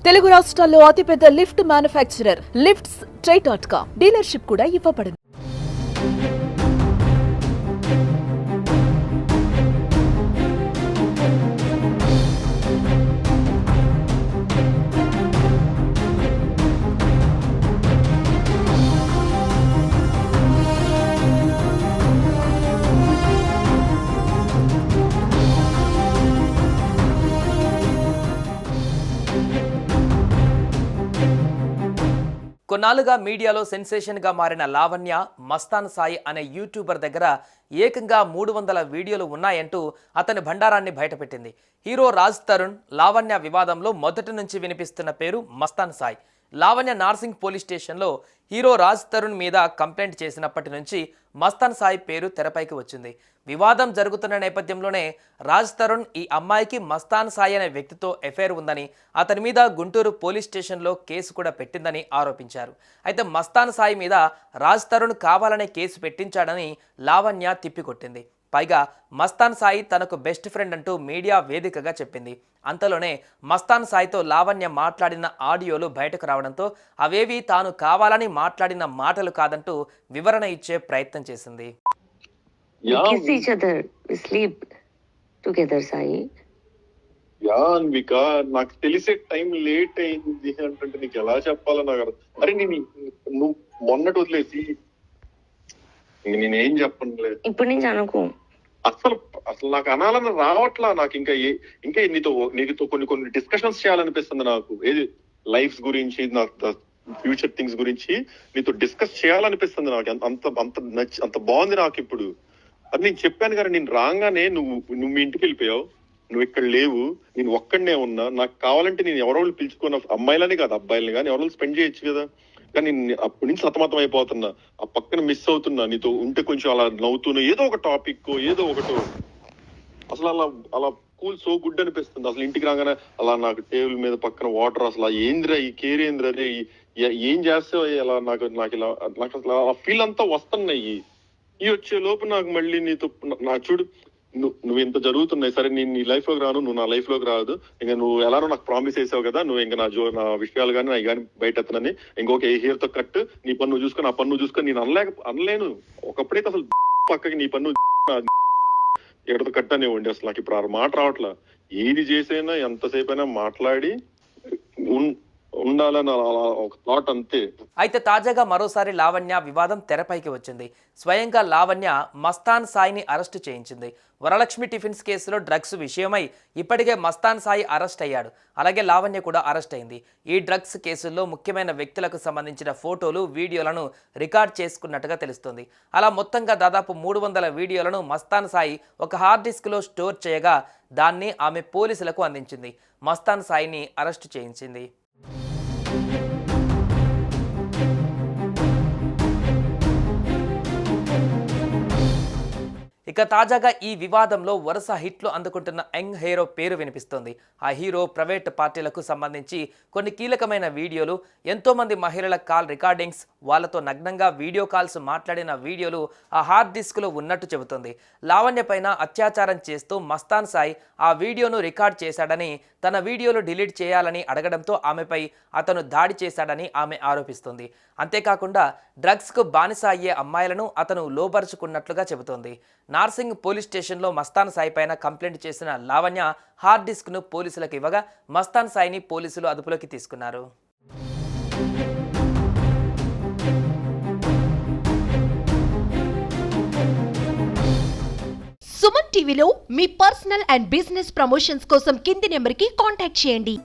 తెలుగు రాష్ట్రాల్లో అతిపెద్ద lift manufacturer lifts ట్రై.com dealership కూడా ఇవ్వబడును. కొన్నాళ్ళుగా మీడియాలో సెన్సేషన్గా మారిన లావణ్య మస్తాన్ సాయి అనే యూట్యూబర్ దగ్గర ఏకంగా 300 వీడియోలు ఉన్నాయంటూ అతని భండారాన్ని బయటపెట్టింది. హీరో రాజ్ తరుణ్ లావణ్య వివాదంలో మొదటి నుంచి వినిపిస్తున్న పేరు మస్తాన్ సాయి. లావణ్య నార్సింగ్ పోలీస్ స్టేషన్లో హీరో రాజ్ తరుణ్ మీద కంప్లైంట్ చేసినప్పటి నుంచి మస్తాన్ సాయి పేరు తెరపైకి వచ్చింది. వివాదం జరుగుతున్న నేపథ్యంలోనే రాజ్ తరుణ్ ఈ అమ్మాయికి మస్తాన్ సాయి అనే వ్యక్తితో ఎఫైర్ ఉందని, అతని మీద గుంటూరు పోలీస్ స్టేషన్లో కేసు కూడా పెట్టిందని ఆరోపించారు. అయితే మస్తాన్ సాయి మీద రాజ్ తరుణ్ కావాలనే కేసు పెట్టించాడని లావణ్య తిప్పికొట్టింది. పైగా మస్తాన్ సాయి తనకు బెస్ట్ ఫ్రెండ్ అంటూ మీడియా వేదికగా చెప్పింది. అంతలోనే మస్తాన్ సాయితో లావణ్య మాట్లాడిన ఆడియోలు బయటకు రావడంతో అవేవి తాను కావాలని మాట్లాడిన మాటలు కాదంటూ వివరణ ఇచ్చే ప్రయత్నం చేసింది. kiss each other, we sleep together, Sai. Anvika, నాకు తెలిసే టైం లేట్ అయింది అంటే నీకు ఎలా చెప్పాలో నాకు అరే నువ్వు మొన్నటి వదిలేసి నేనేం చెప్పనులే. ఇప్పుడు నుంచి అనుకో. అసలు అసలు నాకు అనాలని రావట్లా. నాకు ఇంకా నీతో కొన్ని డిస్కషన్స్ చేయాలనిపిస్తుంది. నాకు ఏది లైఫ్ గురించి, నాకు ఫ్యూచర్ థింగ్స్ గురించి నీతో డిస్కస్ చేయాలనిపిస్తుంది. నాకు అంత బాగుంది నాకు ఇప్పుడు. అది నేను చెప్పాను కదా, నేను రాగానే నువ్వు మీ ఇంటికి వెళ్ళిపోయావు, నువ్వు ఇక్కడ లేవు, నేను ఒక్కడనే ఉన్నా. నాకు కావాలంటే నేను ఎవరో పిలుచుకున్న అమ్మాయిలని కాదు అబ్బాయిలని కానీ ఎవరో స్పెండ్ చేయొచ్చు కదా. కానీ అప్పటి నుంచి సతమతం అయిపోతున్నా, ఆ పక్కన మిస్ అవుతున్నా. నీతో ఉంటే కొంచెం అలా నవ్వుతున్నా, ఏదో ఒక టాపిక్ ఏదో ఒకటో. అసలు అలా కూల్ సో గుడ్ అనిపిస్తుంది. అసలు ఇంటికి రాగానే అలా నాకు టేబుల్ మీద పక్కన వాటర్, అసలు ఏంద్రా ఈ కేర్ ఏంద్రా, అదే ఏం చేస్తావు అలా నాకు అసలు ఆ ఫీల్ అంతా వస్తున్నాయి. ఈ వచ్చే లోపు నాకు మళ్ళీ నీతో నాకు చూడు, నువ్వు ఇంత జరుగుతున్నాయి. సరే నేను నీ లైఫ్ లోకి రాను, నువ్వు నా లైఫ్ లోకి రాదు. ఇంకా నువ్వు ఎలానో నాకు ప్రామిస్ చేసావు కదా, నువ్వు ఇంకా నా విషయాలు కానీ నా కానీ బయట ఎత్తనని ఇంకొక హెయిర్ తో కట్, నీ పన్ను చూసుకొని ఆ పన్ను చూసుకొని నేను అనలేను. ఒకప్పుడైతే అసలు పక్కకి నీ పన్ను ఎక్కడితో కట్ అనేవ్వండి. అసలు నాకు ఇప్పుడు ఆ మాట రావట్లా. ఏది చేసైనా ఎంతసేపు అయినా మాట్లాడి ఉండాలని ఒక థాట్ అంతే. అయితే తాజాగా మరోసారి లావణ్య వివాదం తెరపైకి వచ్చింది. స్వయంగా లావణ్య మస్తాన్ సాయిని అరెస్టు చేయించింది. వరలక్ష్మి టిఫిన్స్ కేసులో డ్రగ్స్ విషయమై ఇప్పటికే మస్తాన్ సాయి అరెస్ట్ అయ్యాడు. అలాగే లావణ్య కూడా అరెస్ట్ అయింది. ఈ డ్రగ్స్ కేసుల్లో ముఖ్యమైన వ్యక్తులకు సంబంధించిన ఫోటోలు, వీడియోలను రికార్డ్ చేసుకున్నట్టుగా తెలుస్తుంది. అలా మొత్తంగా దాదాపు 300 వీడియోలను మస్తాన్ సాయి ఒక హార్డ్ డిస్క్లో స్టోర్ చేయగా దాన్ని ఆమె పోలీసులకు అందించింది. మస్తాన్ సాయిని అరెస్టు చేయించింది. ఇక తాజాగా ఈ వివాదంలో వరుస హిట్లు అందుకుంటున్న యంగ్ హీరో పేరు వినిపిస్తోంది. ఆ హీరో ప్రైవేట్ పార్టీలకు సంబంధించి కొన్ని కీలకమైన వీడియోలు, ఎంతోమంది మహిళల కాల్ రికార్డింగ్స్, వాళ్లతో నగ్నంగా వీడియో కాల్స్ మాట్లాడిన వీడియోలు ఆ హార్డ్ డిస్క్లో ఉన్నట్టు చెబుతుంది. లావణ్య పైన అత్యాచారం చేస్తూ మస్తాన్ సాయి ఆ వీడియోను రికార్డ్ చేశాడని, తన వీడియోలు డిలీట్ చేయాలని అడగడంతో ఆమెపై అతను దాడి చేశాడని ఆమె ఆరోపిస్తుంది. అంతేకాకుండా డ్రగ్స్కు బానిస అయ్యే అమ్మాయిలను అతను లోబరుచుకున్నట్లుగా చెబుతోంది. నార్సింగ్ పోలీస్ స్టేషన్లో మస్తాన్ సాయి పైన కంప్లైంట్ చేసిన లావణ్య హార్డ్ డిస్క్ను పోలీసులకు ఇవ్వగా మస్తాన్ సాయిని పోలీసులు అదుపులోకి తీసుకున్నారు. సుమన్ టీవీలో మీ పర్సనల్ అండ్ బిజినెస్ ప్రమోషన్స్ కోసం కింది నెంబర్కి కాంటాక్ట్ చేయండి.